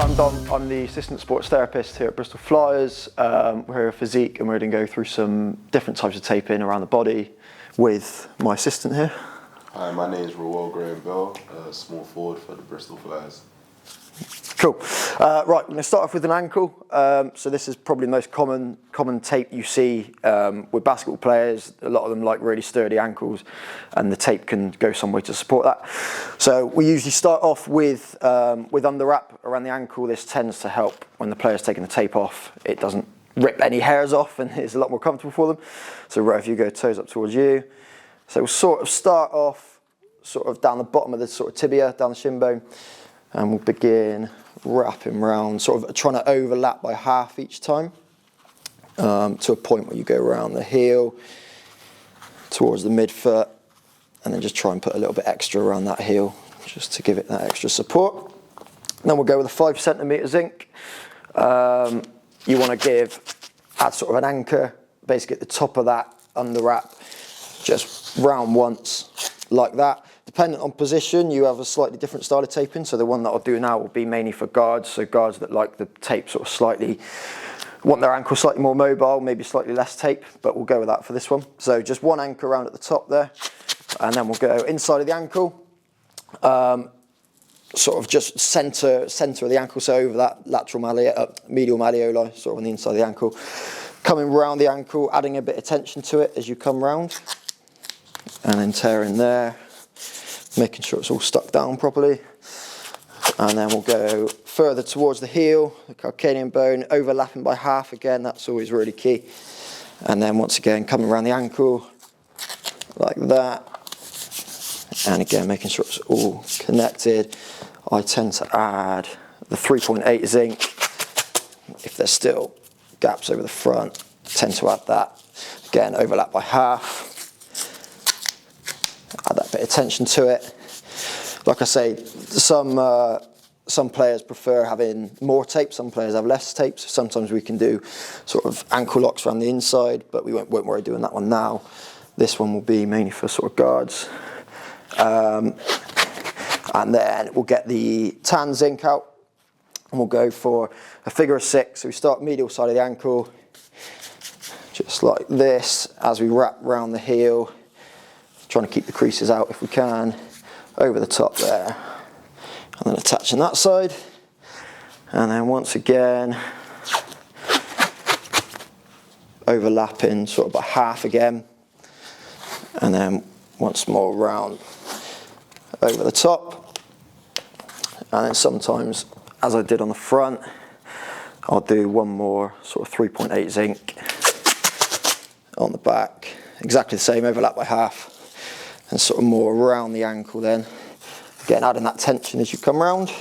I'm Dom, I'm the assistant sports therapist here at Bristol Flyers. We're here at Physique and we're going to go through some different types of taping around the body with my assistant here. Hi, my name is Rawal Graham-Bell, small forward for the Bristol Flyers. Cool. Right, we're going to start off with an ankle. So this is probably the most common tape you see with basketball players. A lot of them like really sturdy ankles, and the tape can go some way to support that. So we usually start off with under wrap around the ankle. This tends to help when the player's taking the tape off. It doesn't rip any hairs off, and it's a lot more comfortable for them. So right, if you go toes up towards you. So we'll sort of start off sort of down the bottom of the sort of tibia, down the shin bone, and we'll begin wrapping round, sort of trying to overlap by half each time, to a point where you go around the heel towards the midfoot, and then just try and put a little bit extra around that heel just to give it that extra support. And then we'll go with a 5 centimetre zinc. You want to add sort of an anchor basically at the top of that under wrap, just round once like that. Dependent on position, you have a slightly different style of taping. So the one that I'll do now will be mainly for guards. So guards that like the tape sort of slightly, want their ankle slightly more mobile, maybe slightly less tape, but we'll go with that for this one. So just one anchor around at the top there, and then we'll go inside of the ankle, sort of just center of the ankle, so over that medial malleoli, sort of on the inside of the ankle. Coming round the ankle, adding a bit of tension to it as you come round, and then tearing there, making sure it's all stuck down properly. And then we'll go further towards the heel, the calcaneum bone, overlapping by half again, that's always really key. And then once again, coming around the ankle, like that. And again, making sure it's all connected. I tend to add the 3.8 zinc. If there's still gaps over the front, I tend to add that. Again, overlap by half. Add that bit of tension to it. Like I say, some players prefer having more tape, some players have less tape. So sometimes we can do sort of ankle locks around the inside, but we won't worry doing that one now. This one will be mainly for sort of guards. And then we'll get the tan zinc out, and we'll go for a figure of 6. So we start medial side of the ankle, just like this, as we wrap round the heel, trying to keep the creases out if we can, over the top there, and then attaching that side, and then once again overlapping sort of by half again, and then once more round over the top. And then sometimes, as I did on the front, I'll do one more sort of 3.8 zinc on the back, exactly the same, overlap by half, and sort of more around the ankle then. Again, adding that tension as you come round,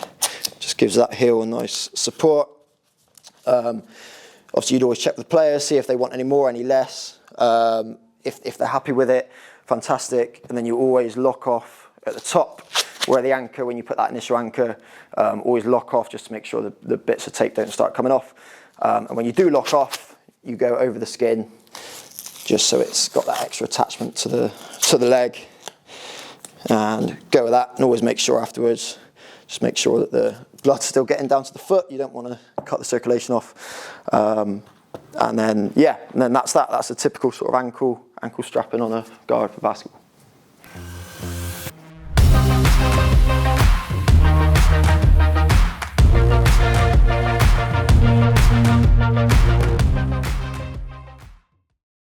just gives that heel a nice support. Obviously you'd always check with the players, see if they want any more, any less. If they're happy with it, fantastic. And then you always lock off at the top where the anchor, when you put that initial anchor, always lock off just to make sure the bits of tape don't start coming off. And when you do lock off, you go over the skin, just so it's got that extra attachment to the leg, and go with that. And always make sure afterwards, just make sure that the blood's still getting down to the foot. You don't want to cut the circulation off. And then that's that. That's a typical sort of ankle strapping on a guard for basketball.